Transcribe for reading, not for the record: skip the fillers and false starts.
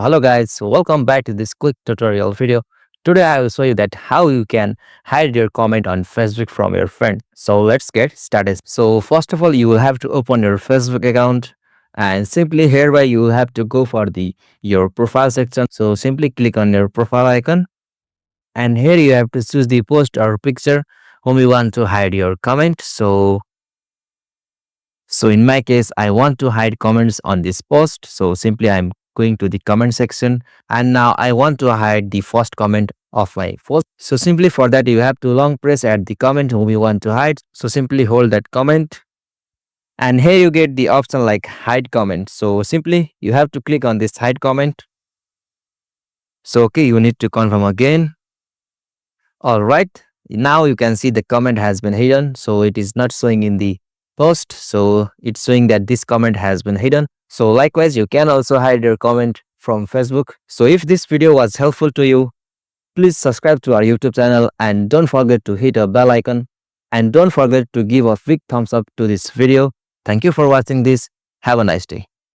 Hello guys, welcome back to this quick tutorial video. Today I will show you that how you can hide your comment on Facebook from your friend. So let's get started. So first of all, you will have to open your Facebook account and simply hereby you will have to go for the your profile section. So simply click on your profile icon and here you have to choose the post or picture whom you want to hide your comment. So in my case, I want to hide comments on this post. So simply I'm going to the comment section and now I want to hide the first comment of my post. So simply for that, you have to long press at the comment whom you want to hide. So simply hold that comment and here you get the option like hide comment. So simply you have to click on this hide comment. So okay, you need to confirm again. All right. Now you can see the comment has been hidden. So it is not showing in the post. So it's showing that this comment has been hidden. So likewise, you can also hide your comment from Facebook. So if this video was helpful to you, please subscribe to our YouTube channel and don't forget to hit a bell icon. And don't forget to give a big thumbs up to this video. Thank you for watching this. Have a nice day.